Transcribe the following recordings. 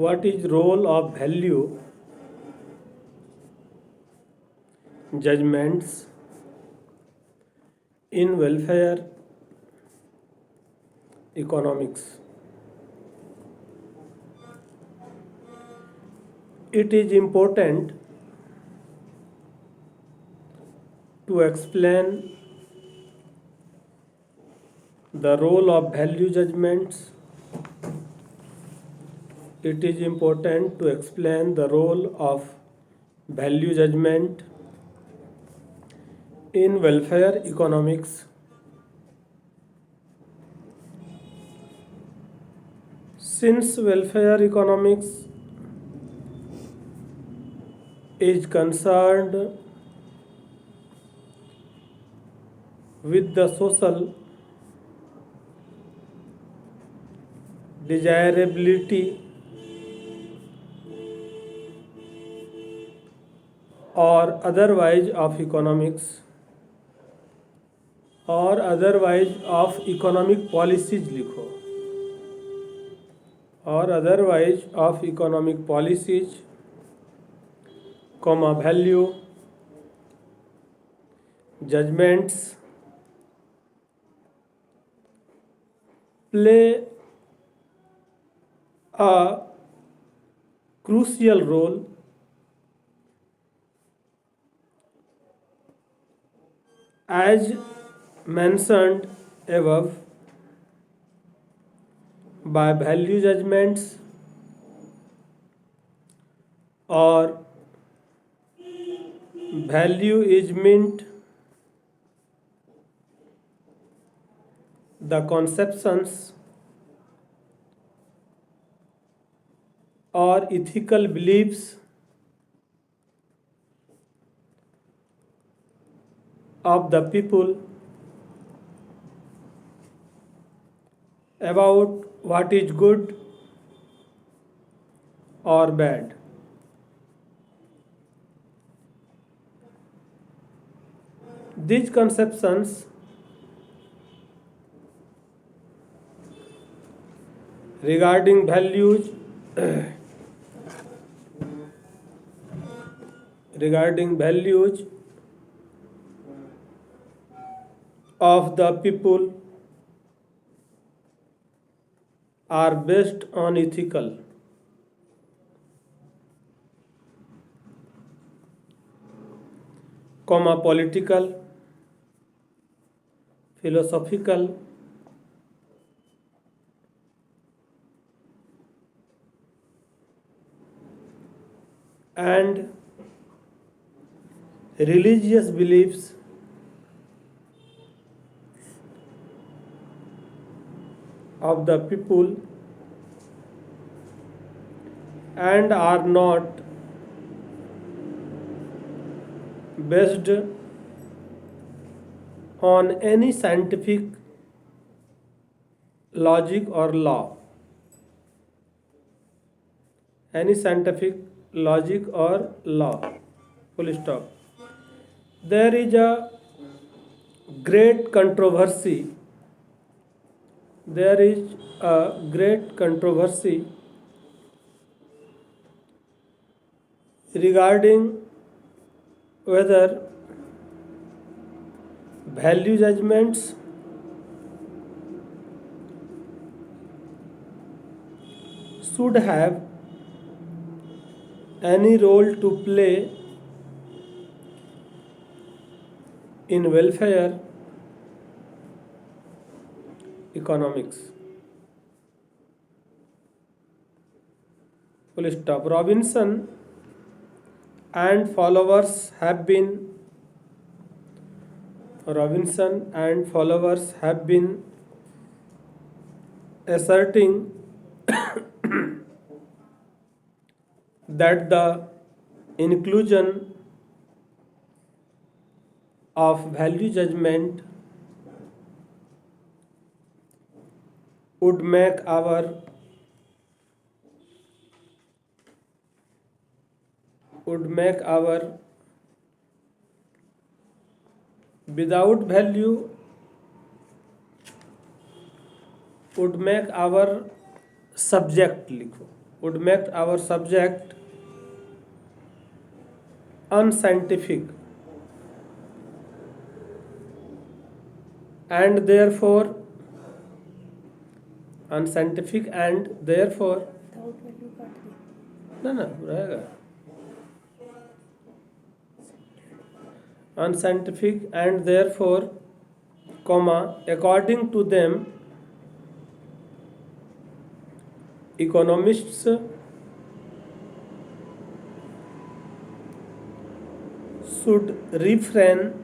What is role of value judgments in welfare economics? It is important to explain the role of value judgments. It is important to explain the role of value judgment in welfare economics. Since welfare economics is concerned with the social desirability or otherwise of economics or otherwise of economic policies लिखो or otherwise of economic policies, comma value judgments play a crucial role as mentioned above. By value judgments or value is meant the conceptions or ethical beliefs of the people about what is good or bad. These conceptions regarding values of the people are based on ethical, comma political, philosophical, and religious beliefs of the people and are not based on any scientific logic or law. Any scientific logic or law. Full stop. There is a great controversy. There is a great controversy regarding whether value judgments should have any role to play in welfare economics. Full stop. Robinson and followers have been asserting that the inclusion of value judgment would make our without value would make our subject लिखो would make our subject unscientific, and therefore unscientific and therefore ना ना रहेगा unscientific and therefore comma according to them economists should refrain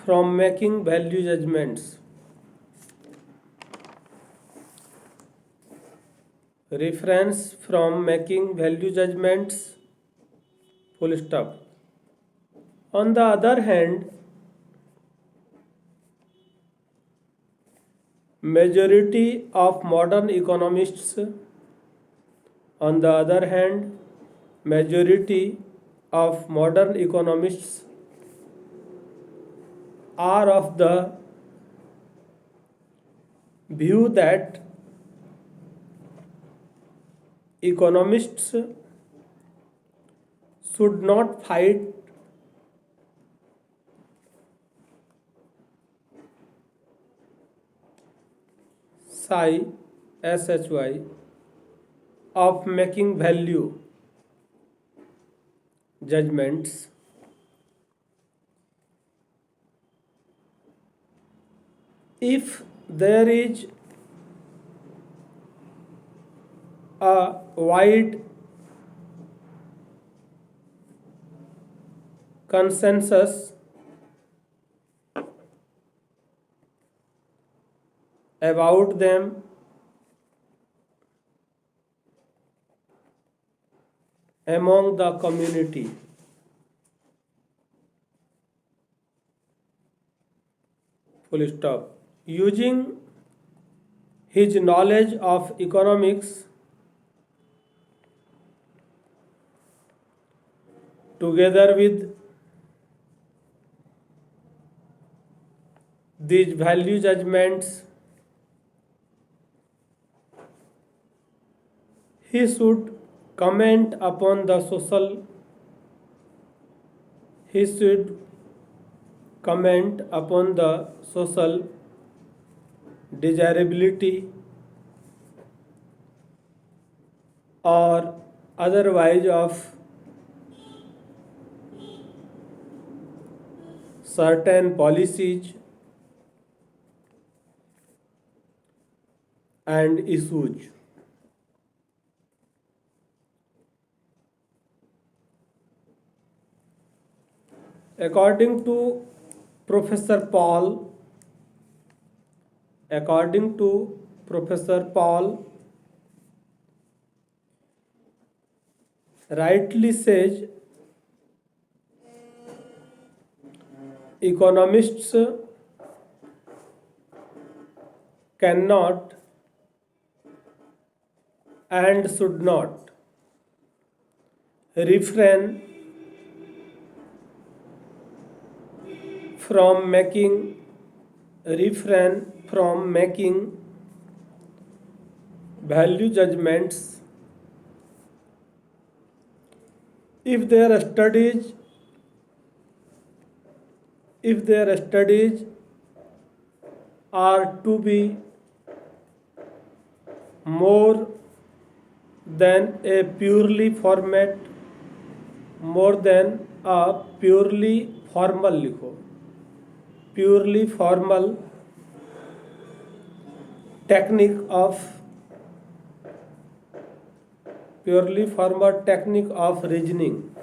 from making value judgments. Refrains from making value judgments, full stop. On the other hand, majority of modern economists, on the other hand, majority of modern economists are of the view that economists should not fight shy of making value judgments. If there is a wide consensus about them, among the community, full stop. Using his knowledge of economics together with these value judgments, he should comment upon the social desirability or otherwise of certain policies and issues. According to Professor Paul, rightly says, economists cannot and should not refrain from making value judgments if their studies are to be more than a purely formal technique of reasoning,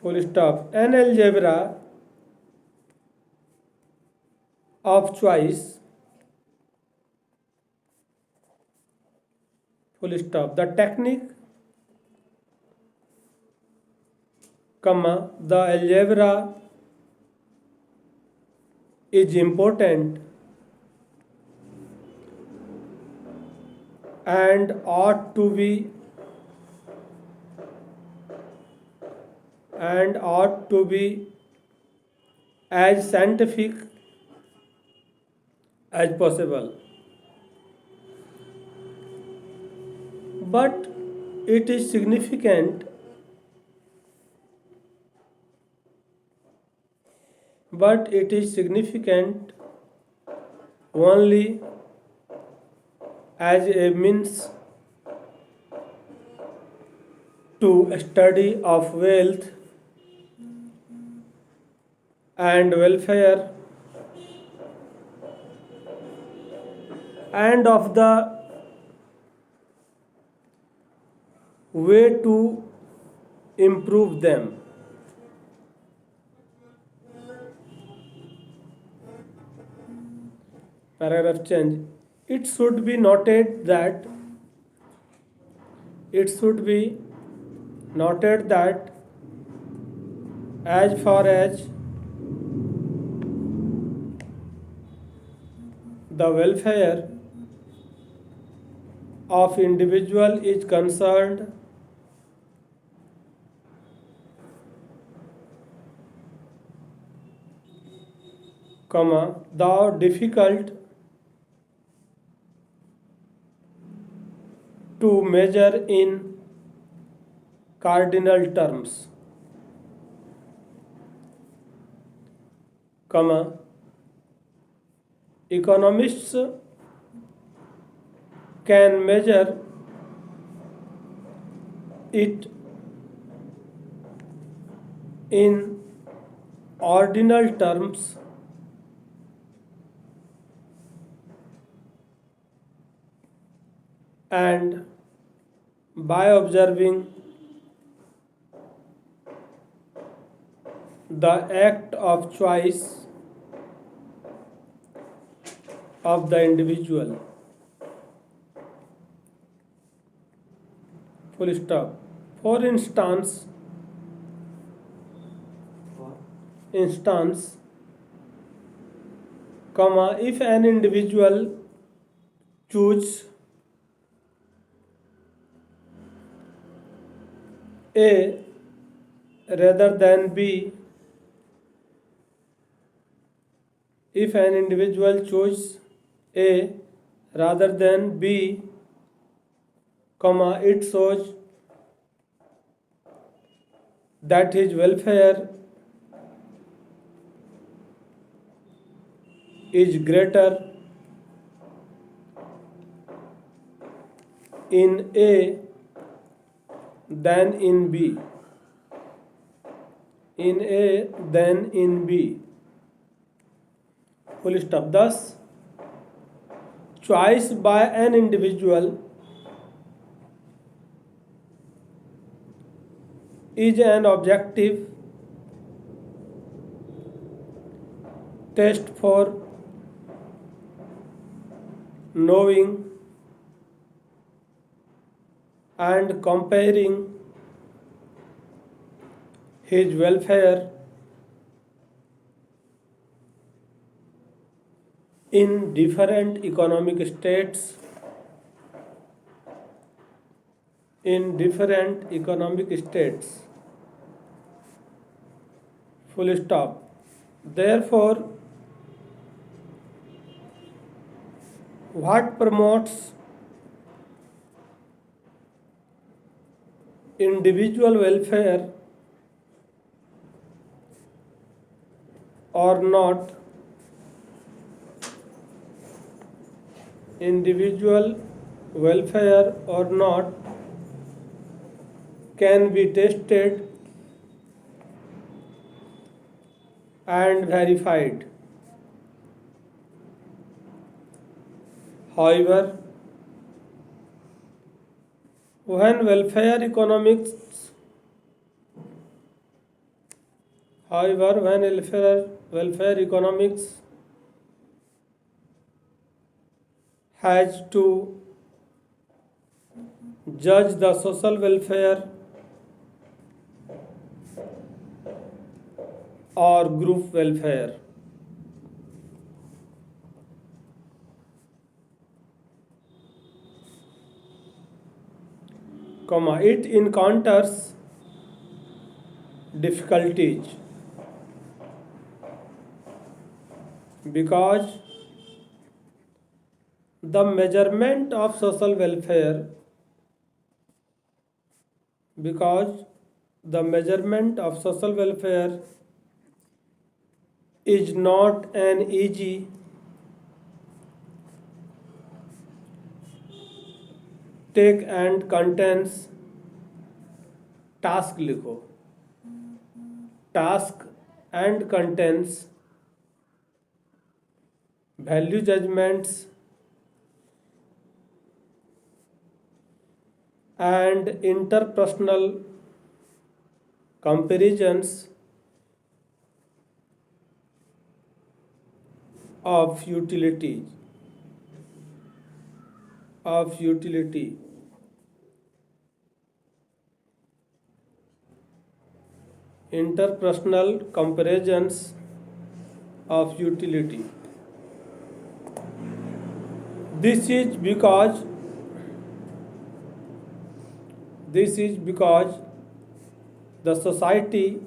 full stop. An algebra of choice, full stop. The technique, the algebra is important and ought to be as scientific as possible. But it is significant, but it is significant only as a means to study of wealth and welfare and of the way to improve them. Paragraph change. It should be noted that it should be noted that as far as the welfare of individual is concerned, though difficult to measure in cardinal terms, economists can measure it in ordinal terms and by observing the act of choice of the individual. Full stop. For instance, if an individual choose A rather than B, if an individual chooses A rather than B, it shows that his welfare is greater in A than in B. In A than in B. Full stop. Thus, choice by an individual is an objective test for knowing and comparing his welfare in different economic states, Full stop. Therefore, what promotes individual welfare or not, can be tested and verified. However, when welfare economics has to judge the social welfare or group welfare, it encounters difficulties because the measurement of social welfare because the measurement of social welfare is not an easy take and contains task लिखो task and contains value judgments and interpersonal comparisons of utility interpersonal comparisons of utility. This is because the society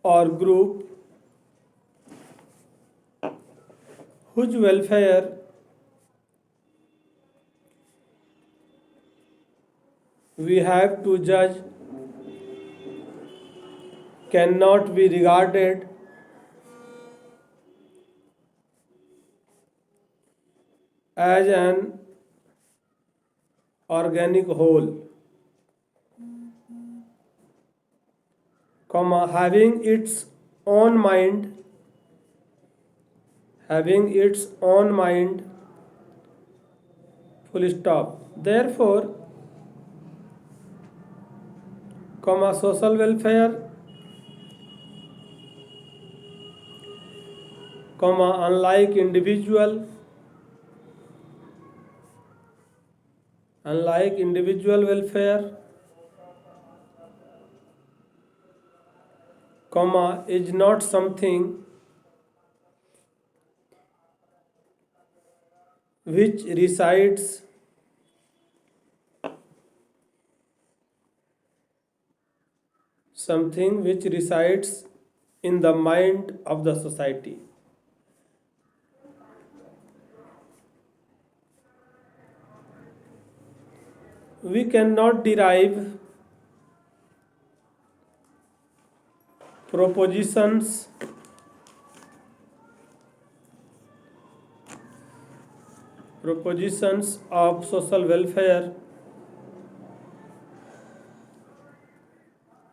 or group whose welfare we have to judge cannot be regarded as an organic whole, having its own mind, full stop. Therefore, social welfare, unlike individual welfare, is not something which resides in the mind of the society. We cannot derive propositions of social welfare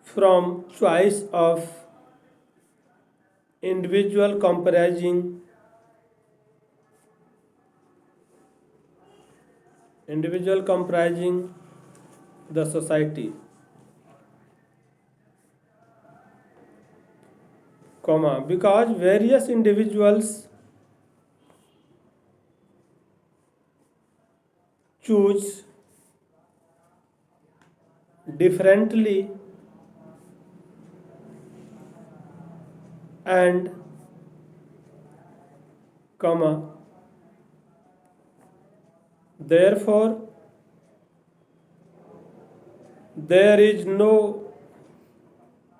from choice of individual comprising the society, because various individuals choose differently and therefore there is no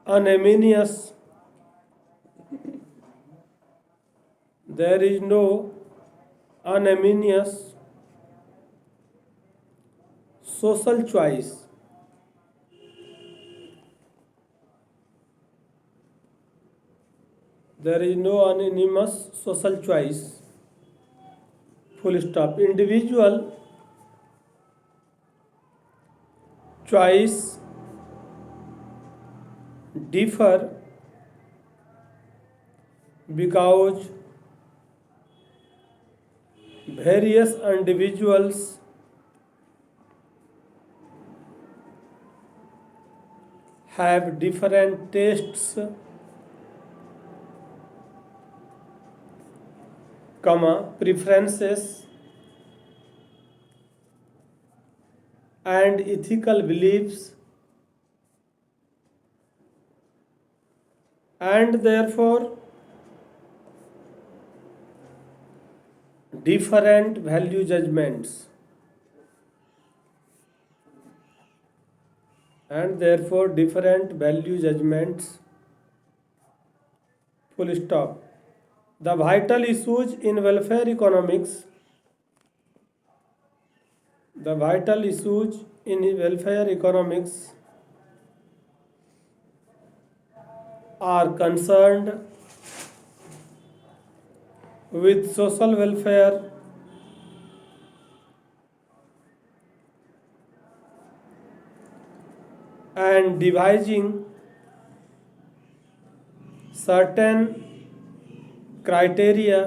unanimous social choice. There is no unanimous social choice. Full stop. Individual choice differ because various individuals have different tastes, preferences and ethical beliefs, and therefore different value judgments, full stop. The vital issues in welfare economics. The vital issues in welfare economics are concerned with social welfare, and devising certain criteria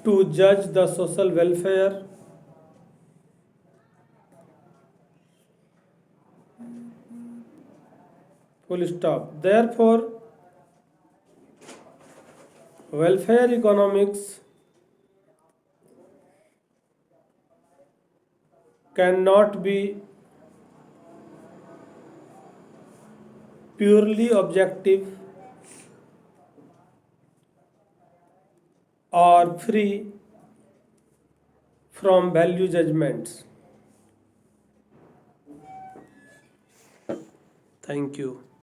to judge the social welfare, full stop. Therefore, welfare economics cannot be purely objective or free from value judgments. Thank you.